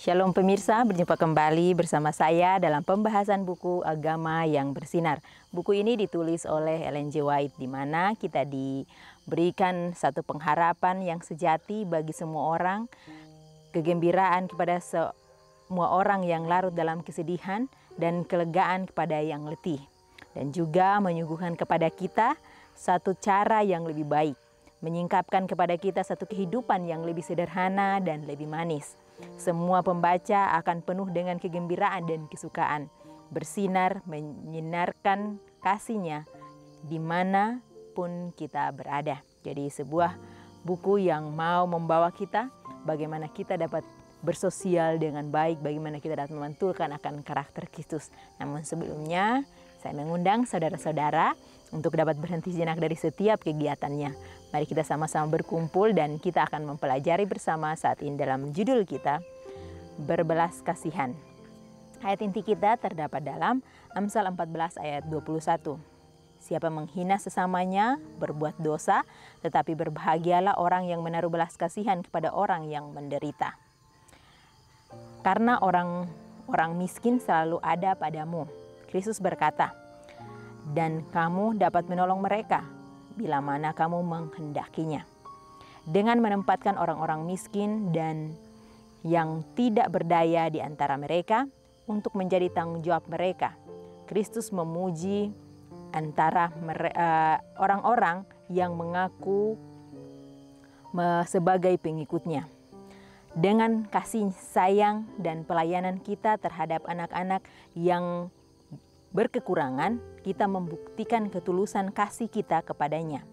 Shalom pemirsa, berjumpa kembali bersama saya dalam pembahasan buku Agama yang Bersinar. Buku ini ditulis oleh Ellen G. White, di mana kita diberikan satu pengharapan yang sejati bagi semua orang, kegembiraan kepada semua orang yang larut dalam kesedihan, dan kelegaan kepada yang letih. Dan juga menyuguhkan kepada kita satu cara yang lebih baik, menyingkapkan kepada kita satu kehidupan yang lebih sederhana dan lebih manis. Semua pembaca akan penuh dengan kegembiraan dan kesukaan, bersinar menyinarkan kasihnya dimanapun kita berada. Jadi sebuah buku yang mau membawa kita bagaimana kita dapat bersosial dengan baik, bagaimana kita dapat memantulkan akan karakter Kristus. Namun sebelumnya saya mengundang saudara-saudara untuk dapat berhenti sejenak dari setiap kegiatannya. Mari kita sama-sama berkumpul dan kita akan mempelajari bersama saat ini dalam judul kita, Berbelas Kasihan. Ayat inti kita terdapat dalam Amsal 14 ayat 21. Siapa menghina sesamanya berbuat dosa, tetapi berbahagialah orang yang menaruh belas kasihan kepada orang yang menderita. Karena orang miskin selalu ada padamu, Kristus berkata, dan kamu dapat menolong mereka bila mana kamu menghendakinya. Dengan menempatkan orang-orang miskin dan yang tidak berdaya di antara mereka untuk menjadi tanggung jawab mereka, Kristus memuji antara orang-orang yang mengaku sebagai pengikutnya. Dengan kasih sayang dan pelayanan kita terhadap anak-anak yang berkekurangan, kita membuktikan ketulusan kasih kita kepadanya.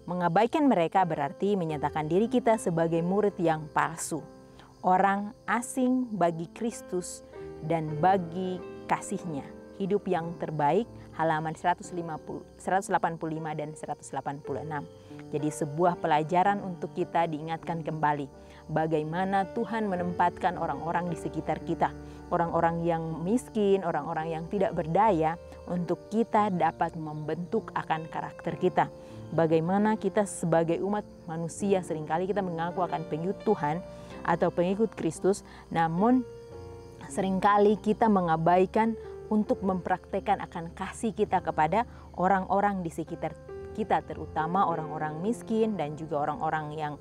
Mengabaikan mereka berarti menyatakan diri kita sebagai murid yang palsu, orang asing bagi Kristus dan bagi kasihnya. Hidup yang terbaik, halaman 185 dan 186. Jadi sebuah pelajaran untuk kita diingatkan kembali bagaimana Tuhan menempatkan orang-orang di sekitar kita, orang-orang yang miskin, orang-orang yang tidak berdaya, untuk kita dapat membentuk akan karakter kita. Bagaimana kita sebagai umat manusia seringkali kita mengaku akan pengikut Tuhan atau pengikut Kristus, namun seringkali kita mengabaikan untuk mempraktekkan akan kasih kita kepada orang-orang di sekitar kita, terutama orang-orang miskin dan juga orang-orang yang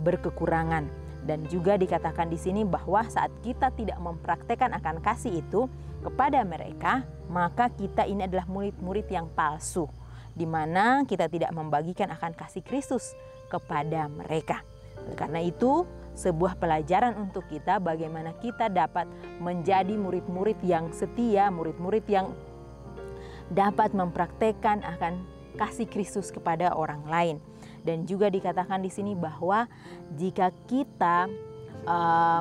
berkekurangan. Dan juga dikatakan di sini bahwa saat kita tidak mempraktekkan akan kasih itu kepada mereka, maka kita ini adalah murid-murid yang palsu, di mana kita tidak membagikan akan kasih Kristus kepada mereka. Karena itu, sebuah pelajaran untuk kita bagaimana kita dapat menjadi murid-murid yang setia, murid-murid yang dapat mempraktekkan akan kasih Kristus kepada orang lain. Dan juga dikatakan di sini bahwa jika kita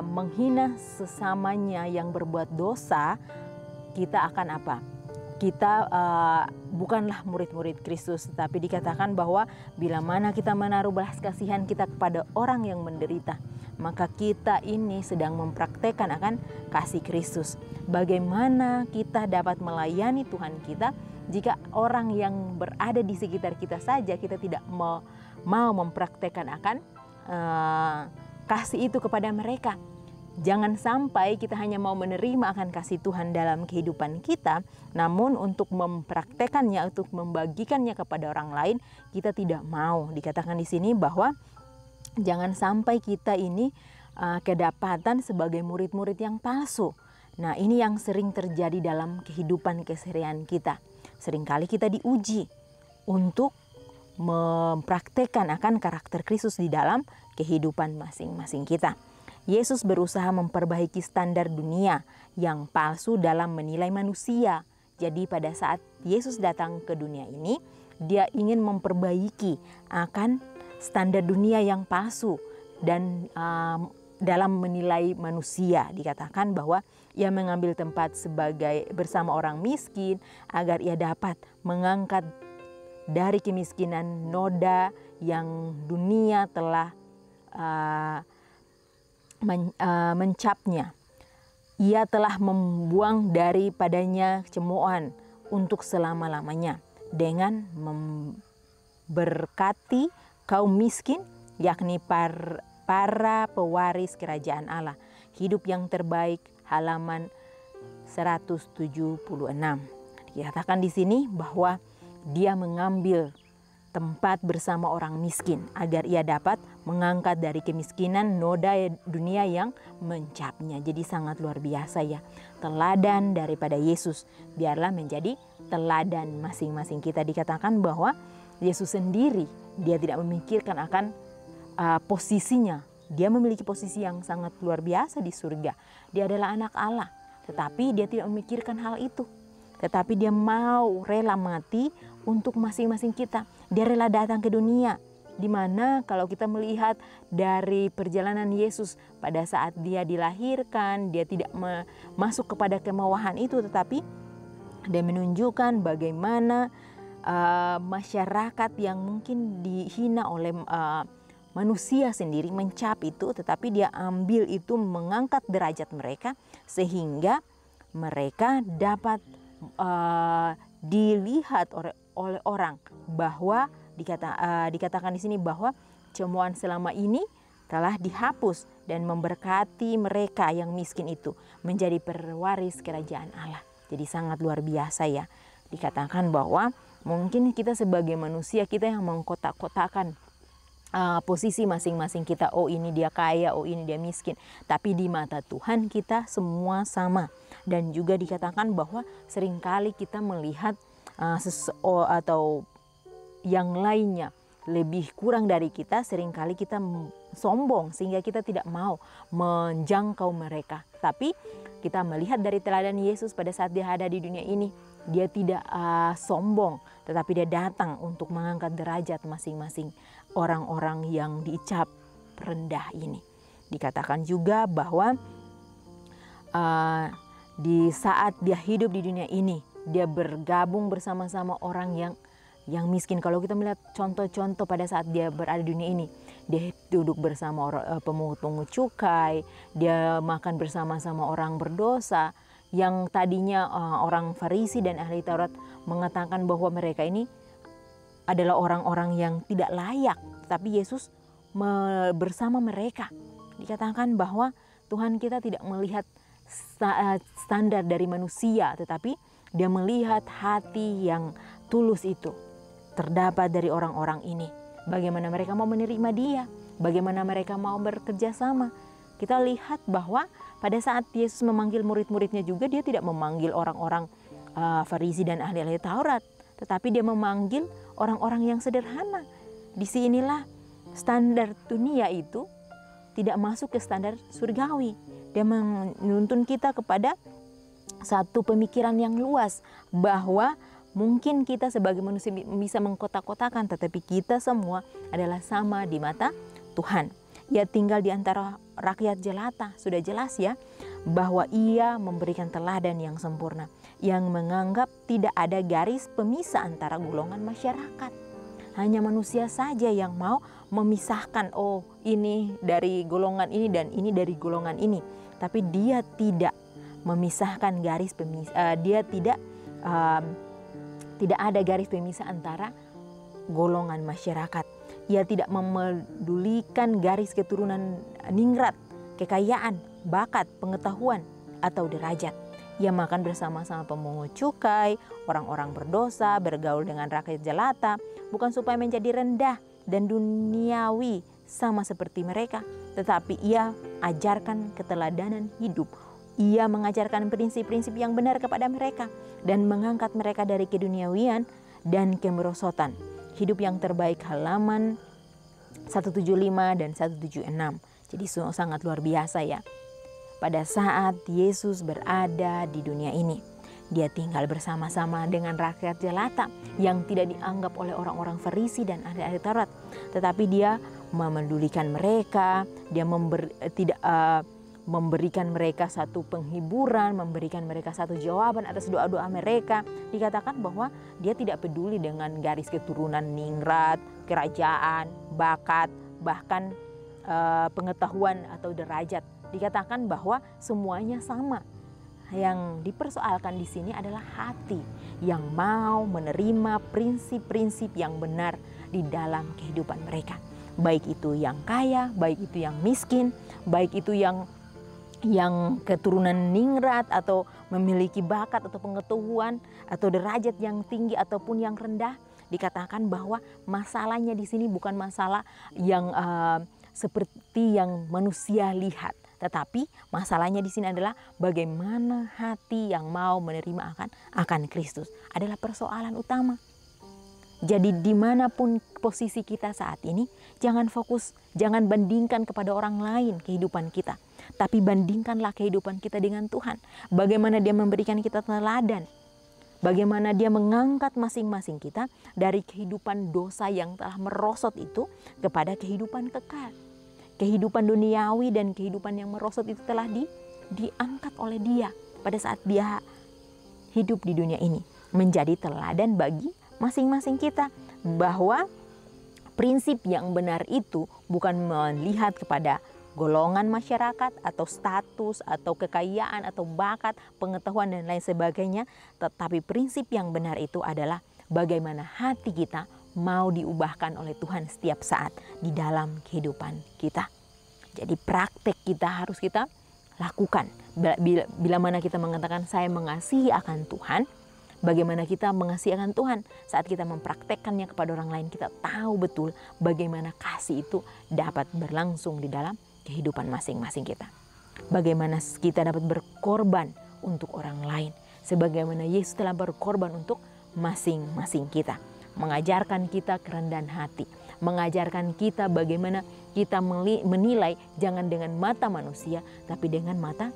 menghina sesamanya yang berbuat dosa, kita akan apa? Kita bukanlah murid-murid Kristus, tetapi dikatakan bahwa bila mana kita menaruh belas kasihan kita kepada orang yang menderita, maka kita ini sedang mempraktekkan akan kasih Kristus. Bagaimana kita dapat melayani Tuhan kita jika orang yang berada di sekitar kita saja kita tidak mau mempraktekkan akan kasih itu kepada mereka. Jangan sampai kita hanya mau menerima akan kasih Tuhan dalam kehidupan kita, namun untuk mempraktekannya, untuk membagikannya kepada orang lain, kita tidak mau. Dikatakan di sini bahwa jangan sampai kita ini kedapatan sebagai murid-murid yang palsu. Nah, ini yang sering terjadi dalam kehidupan keseharian kita. Seringkali kita diuji untuk mempraktekkan akan karakter Kristus di dalam kehidupan masing-masing kita. Yesus berusaha memperbaiki standar dunia yang palsu dalam menilai manusia. Jadi pada saat Yesus datang ke dunia ini, dia ingin memperbaiki akan standar dunia yang palsu dan dalam menilai manusia. Dikatakan bahwa ia mengambil tempat bersama orang miskin agar ia dapat mengangkat dari kemiskinan noda yang dunia telah mencapnya. Ia telah membuang daripadanya cemoohan untuk selama-lamanya dengan memberkati kaum miskin, yakni para pewaris kerajaan Allah. Hidup yang Terbaik halaman 176. Dikatakan di sini bahwa dia mengambil tempat bersama orang miskin agar ia dapat mengangkat dari kemiskinan noda dunia yang mencapnya. Jadi sangat luar biasa ya. Teladan daripada Yesus biarlah menjadi teladan masing-masing kita. Dikatakan bahwa Yesus sendiri dia tidak memikirkan akan posisinya. Dia memiliki posisi yang sangat luar biasa di surga. Dia adalah anak Allah, tetapi dia tidak memikirkan hal itu. Tetapi dia mau rela mati untuk masing-masing kita. Dia rela datang ke dunia. Di mana kalau kita melihat dari perjalanan Yesus pada saat dia dilahirkan, dia tidak masuk kepada kemewahan itu, tetapi dia menunjukkan bagaimana masyarakat yang mungkin dihina oleh manusia sendiri mencap itu, tetapi dia ambil itu, mengangkat derajat mereka sehingga mereka dapat dilihat oleh orang, bahwa dikatakan di sini bahwa cemoohan selama ini telah dihapus dan memberkati mereka yang miskin itu menjadi pewaris kerajaan Allah. Jadi sangat luar biasa ya. Dikatakan bahwa mungkin kita sebagai manusia, kita yang mengkotak-kotakan posisi masing-masing kita. Oh ini dia kaya, oh ini dia miskin. Tapi di mata Tuhan kita semua sama. Dan juga dikatakan bahwa seringkali kita melihat atau yang lainnya lebih kurang dari kita, seringkali kita sombong sehingga kita tidak mau menjangkau mereka. Tapi kita melihat dari teladan Yesus pada saat dia ada di dunia ini, dia tidak sombong, tetapi dia datang untuk mengangkat derajat masing-masing orang-orang yang dicap rendah ini. Dikatakan juga bahwa di saat dia hidup di dunia ini, dia bergabung bersama-sama orang yang miskin. Kalau kita melihat contoh-contoh pada saat dia berada di dunia ini, dia duduk bersama pemungut-pungut cukai, dia makan bersama-sama orang berdosa, yang tadinya orang Farisi dan ahli Taurat mengatakan bahwa mereka ini adalah orang-orang yang tidak layak, tapi Yesus bersama mereka. Dikatakan bahwa Tuhan kita tidak melihat standar dari manusia, tetapi dia melihat hati yang tulus itu terdapat dari orang-orang ini. Bagaimana mereka mau menerima dia, bagaimana mereka mau bekerja sama. Kita lihat bahwa pada saat Yesus memanggil murid-muridnya juga, dia tidak memanggil orang-orang Farisi dan ahli-ahli Taurat, tetapi dia memanggil orang-orang yang sederhana. Di sinilah standar dunia itu tidak masuk ke standar surgawi. Dia menuntun kita kepada satu pemikiran yang luas, bahwa mungkin kita sebagai manusia bisa mengkotak-kotakan, tetapi kita semua adalah sama di mata Tuhan. Ia tinggal di antara rakyat jelata, sudah jelas ya, bahwa ia memberikan teladan yang sempurna, yang menganggap tidak ada garis pemisah antara golongan masyarakat. Hanya manusia saja yang mau memisahkan, oh ini dari golongan ini dan ini dari golongan ini. Tapi dia tidak memisahkan garis pemisah, dia tidak ada garis pemisah antara golongan masyarakat. Ia tidak memedulikan garis keturunan ningrat, kekayaan, bakat, pengetahuan, atau derajat. Ia makan bersama-sama pemungut cukai, orang-orang berdosa, bergaul dengan rakyat jelata, bukan supaya menjadi rendah dan duniawi sama seperti mereka, tetapi ia ajarkan keteladanan hidup. Ia mengajarkan prinsip-prinsip yang benar kepada mereka dan mengangkat mereka dari keduniawian dan kemerosotan. Hidup yang Terbaik halaman 175 dan 176. Jadi sangat luar biasa ya. Pada saat Yesus berada di dunia ini, dia tinggal bersama-sama dengan rakyat jelata yang tidak dianggap oleh orang-orang Farisi dan ahli-ahli Taurat, tetapi dia memedulikan mereka, dia memberikan mereka satu penghiburan, memberikan mereka satu jawaban atas doa-doa mereka. Dikatakan bahwa dia tidak peduli dengan garis keturunan ningrat, kerajaan, bakat, bahkan pengetahuan atau derajat. Dikatakan bahwa semuanya sama. Yang dipersoalkan di sini adalah hati yang mau menerima prinsip-prinsip yang benar di dalam kehidupan mereka. Baik itu yang kaya, baik itu yang miskin, baik itu yang yang keturunan ningrat atau memiliki bakat atau pengetahuan atau derajat yang tinggi ataupun yang rendah. Dikatakan bahwa masalahnya di sini bukan masalah yang seperti yang manusia lihat, tetapi masalahnya di sini adalah bagaimana hati yang mau menerima akan Kristus adalah persoalan utama. Jadi dimanapun posisi kita saat ini, jangan fokus, jangan bandingkan kepada orang lain kehidupan kita. Tapi bandingkanlah kehidupan kita dengan Tuhan. Bagaimana Dia memberikan kita teladan. Bagaimana Dia mengangkat masing-masing kita dari kehidupan dosa yang telah merosot itu kepada kehidupan kekal. Kehidupan duniawi dan kehidupan yang merosot itu telah diangkat oleh Dia pada saat Dia hidup di dunia ini. Menjadi teladan bagi masing-masing kita, bahwa prinsip yang benar itu bukan melihat kepada golongan masyarakat atau status atau kekayaan atau bakat, pengetahuan dan lain sebagainya, tetapi prinsip yang benar itu adalah bagaimana hati kita mau diubahkan oleh Tuhan setiap saat di dalam kehidupan kita. Jadi praktek kita harus kita lakukan. Bila mana kita mengatakan saya mengasihi akan Tuhan, bagaimana kita mengasihi akan Tuhan saat kita mempraktekkannya kepada orang lain, kita tahu betul bagaimana kasih itu dapat berlangsung di dalam kehidupan masing-masing kita. Bagaimana kita dapat berkorban untuk orang lain, sebagaimana Yesus telah berkorban untuk masing-masing kita. Mengajarkan kita kerendahan hati, mengajarkan kita bagaimana kita menilai jangan dengan mata manusia, tapi dengan mata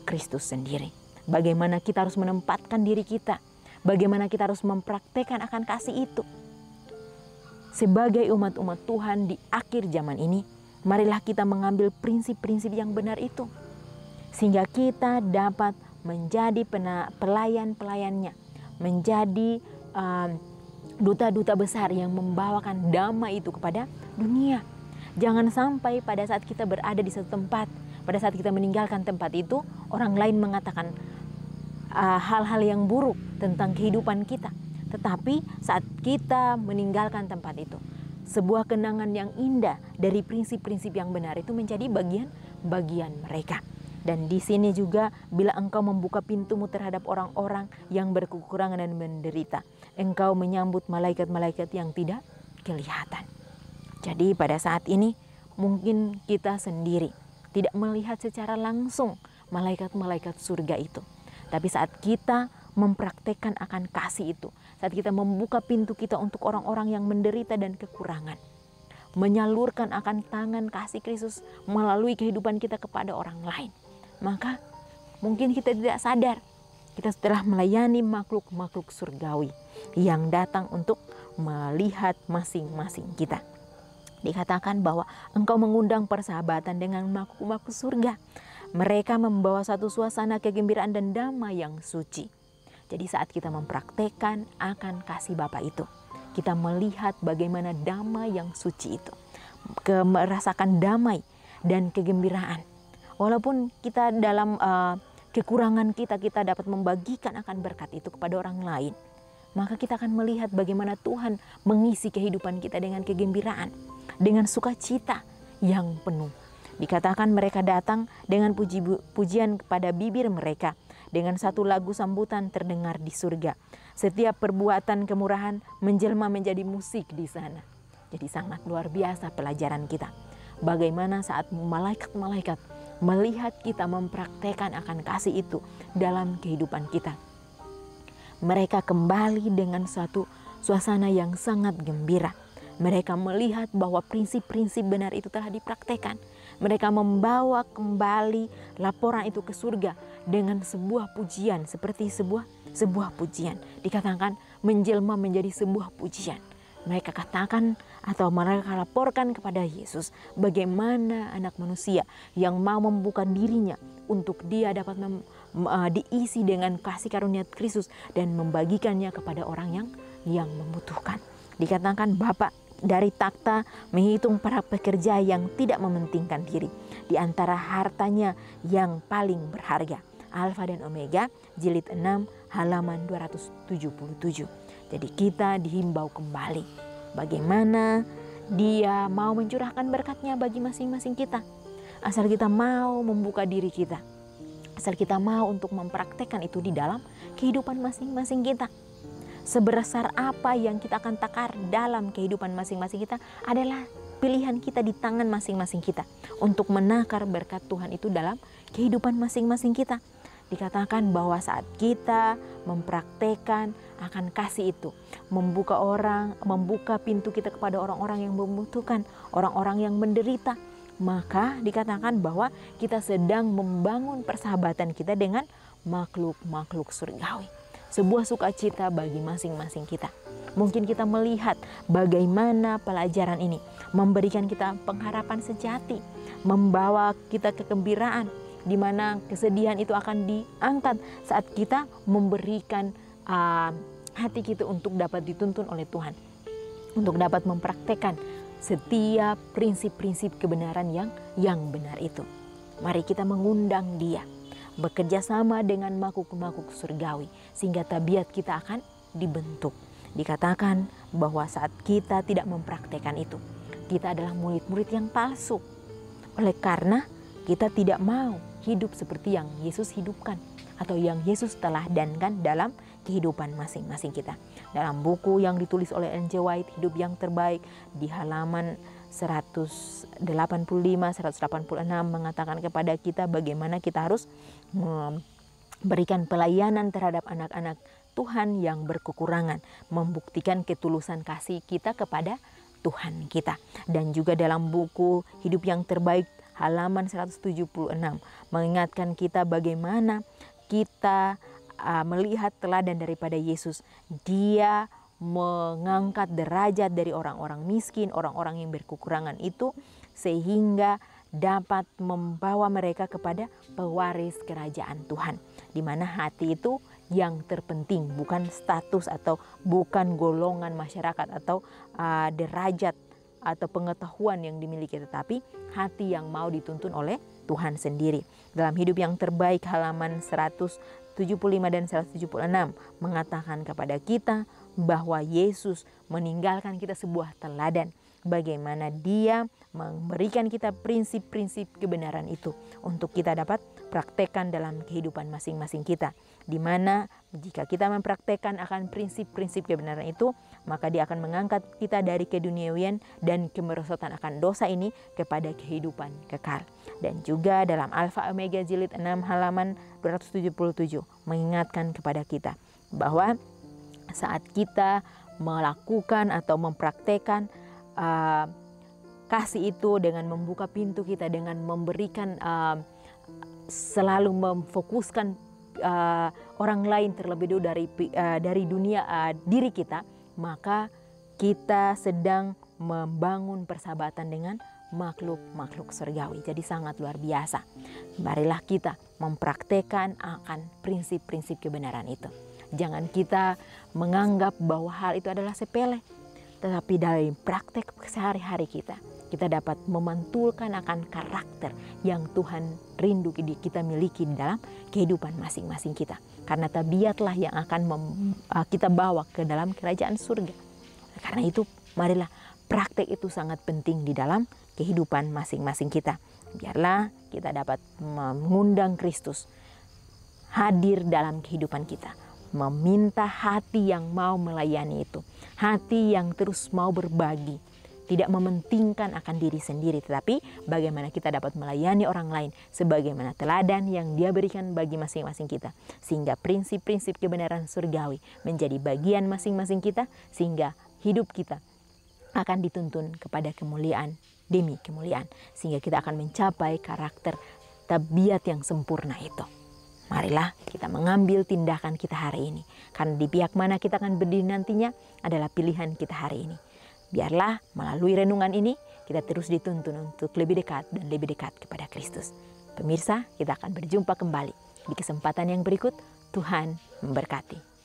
Kristus sendiri. Bagaimana kita harus menempatkan diri kita, bagaimana kita harus mempraktekkan akan kasih itu. Sebagai umat-umat Tuhan di akhir zaman ini, marilah kita mengambil prinsip-prinsip yang benar itu, sehingga kita dapat menjadi pelayan-pelayannya, menjadi duta-duta besar yang membawakan damai itu kepada dunia. Jangan sampai pada saat kita berada di satu tempat, pada saat kita meninggalkan tempat itu, orang lain mengatakan hal-hal yang buruk tentang kehidupan kita. Tetapi saat kita meninggalkan tempat itu, sebuah kenangan yang indah dari prinsip-prinsip yang benar itu menjadi bagian mereka. Dan di sini juga bila engkau membuka pintumu terhadap orang-orang yang berkekurangan dan menderita, engkau menyambut malaikat-malaikat yang tidak kelihatan. Jadi pada saat ini mungkin kita sendiri tidak melihat secara langsung malaikat-malaikat surga itu. Tapi saat kita mempraktekkan akan kasih itu, saat kita membuka pintu kita untuk orang-orang yang menderita dan kekurangan, menyalurkan akan tangan kasih Kristus melalui kehidupan kita kepada orang lain, maka mungkin kita tidak sadar kita telah melayani makhluk-makhluk surgawi yang datang untuk melihat masing-masing kita. Dikatakan bahwa engkau mengundang persahabatan dengan makhluk-makhluk surga. Mereka membawa satu suasana kegembiraan dan damai yang suci. Jadi saat kita mempraktekkan akan kasih Bapa itu, kita melihat bagaimana damai yang suci itu, merasakan damai dan kegembiraan. Walaupun kita dalam kekurangan kita dapat membagikan akan berkat itu kepada orang lain, maka kita akan melihat bagaimana Tuhan mengisi kehidupan kita dengan kegembiraan, dengan sukacita yang penuh. Dikatakan mereka datang dengan pujian kepada bibir mereka, dengan satu lagu sambutan terdengar di surga. Setiap perbuatan kemurahan menjelma menjadi musik di sana. Jadi sangat luar biasa pelajaran kita. Bagaimana saat malaikat-malaikat melihat kita mempraktekkan akan kasih itu dalam kehidupan kita. Mereka kembali dengan suatu suasana yang sangat gembira. Mereka melihat bahwa prinsip-prinsip benar itu telah dipraktekkan. Mereka membawa kembali laporan itu ke surga dengan sebuah pujian, seperti sebuah pujian. Dikatakan menjelma menjadi sebuah pujian. Mereka katakan atau mereka laporkan kepada Yesus bagaimana anak manusia yang mau membuka dirinya untuk dia dapat diisi dengan kasih karunia Kristus dan membagikannya kepada orang yang membutuhkan. Dikatakan Bapa dari takhta menghitung para pekerja yang tidak mementingkan diri di antara hartanya yang paling berharga. Alfa dan Omega, jilid 6, halaman 277. Jadi kita dihimbau kembali bagaimana Dia mau mencurahkan berkat-Nya bagi masing-masing kita. asal kita mau membuka diri kita, asal kita mau untuk mempraktekkan itu di dalam kehidupan masing-masing kita. Sebesar apa yang kita akan takar dalam kehidupan masing-masing kita adalah pilihan kita di tangan masing-masing kita untuk menakar berkat Tuhan itu dalam kehidupan masing-masing kita. Dikatakan bahwa saat kita mempraktekkan akan kasih itu, membuka pintu kita kepada orang-orang yang membutuhkan, orang-orang yang menderita, maka dikatakan bahwa kita sedang membangun persahabatan kita dengan makhluk-makhluk surgawi. Sebuah sukacita bagi masing-masing kita. Mungkin kita melihat bagaimana pelajaran ini memberikan kita pengharapan sejati, membawa kita kegembiraan, di mana kesedihan itu akan diangkat saat kita memberikan hati kita untuk dapat dituntun oleh Tuhan, untuk dapat mempraktekkan setiap prinsip-prinsip kebenaran yang benar itu. Mari kita mengundang Dia bekerja sama dengan makhluk-makhluk surgawi sehingga tabiat kita akan dibentuk. Dikatakan bahwa saat kita tidak mempraktekkan itu, kita adalah murid-murid yang palsu. Oleh karena kita tidak mau hidup seperti yang Yesus hidupkan atau yang Yesus teladankan dalam kehidupan masing-masing kita. Dalam buku yang ditulis oleh Ellen G. White, Hidup yang Terbaik, di halaman 185-186 mengatakan kepada kita bagaimana kita harus memberikan pelayanan terhadap anak-anak Tuhan yang berkekurangan, membuktikan ketulusan kasih kita kepada Tuhan kita. Dan juga dalam buku Hidup yang Terbaik halaman 176 mengingatkan kita bagaimana kita melihat teladan daripada Yesus. Dia mengangkat derajat dari orang-orang miskin, orang-orang yang berkekurangan itu, sehingga dapat membawa mereka kepada pewaris kerajaan Tuhan, di mana hati itu yang terpenting, bukan status atau bukan golongan masyarakat atau derajat atau pengetahuan yang dimiliki, tetapi hati yang mau dituntun oleh Tuhan sendiri. Dalam Hidup yang Terbaik halaman 175 dan 176 mengatakan kepada kita bahwa Yesus meninggalkan kita sebuah teladan bagaimana Dia memberikan kita prinsip-prinsip kebenaran itu untuk kita dapat praktekkan dalam kehidupan masing-masing kita, di mana jika kita mempraktekkan akan prinsip-prinsip kebenaran itu, maka Dia akan mengangkat kita dari keduniawian dan kemerosotan akan dosa ini kepada kehidupan kekal. Dan juga dalam Alfa Omega jilid 6 halaman 277 mengingatkan kepada kita bahwa saat kita melakukan atau mempraktekkan kasih itu dengan membuka pintu kita, dengan memberikan selalu memfokuskan orang lain terlebih dulu dari dunia diri kita, maka kita sedang membangun persahabatan dengan makhluk-makhluk surgawi. Jadi sangat luar biasa. Marilah kita mempraktekkan akan prinsip-prinsip kebenaran itu. Jangan kita menganggap bahwa hal itu adalah sepele, tetapi dari praktek sehari-hari kita dapat memantulkan akan karakter yang Tuhan rindu kita miliki dalam kehidupan masing-masing kita. Karena tabiatlah yang akan kita bawa ke dalam kerajaan surga. Karena itu marilah praktek itu sangat penting di dalam kehidupan masing-masing kita. Biarlah kita dapat mengundang Kristus hadir dalam kehidupan kita. Meminta hati yang mau melayani itu. Hati yang terus mau berbagi. Tidak mementingkan akan diri sendiri, tetapi bagaimana kita dapat melayani orang lain sebagaimana teladan yang Dia berikan bagi masing-masing kita. Sehingga prinsip-prinsip kebenaran surgawi menjadi bagian masing-masing kita, sehingga hidup kita akan dituntun kepada kemuliaan demi kemuliaan. Sehingga kita akan mencapai karakter tabiat yang sempurna itu. Marilah kita mengambil tindakan kita hari ini. Karena di pihak mana kita akan berdiri nantinya adalah pilihan kita hari ini. Biarlah melalui renungan ini kita terus dituntun untuk lebih dekat dan lebih dekat kepada Kristus. Pemirsa, kita akan berjumpa kembali di kesempatan yang berikut. Tuhan memberkati.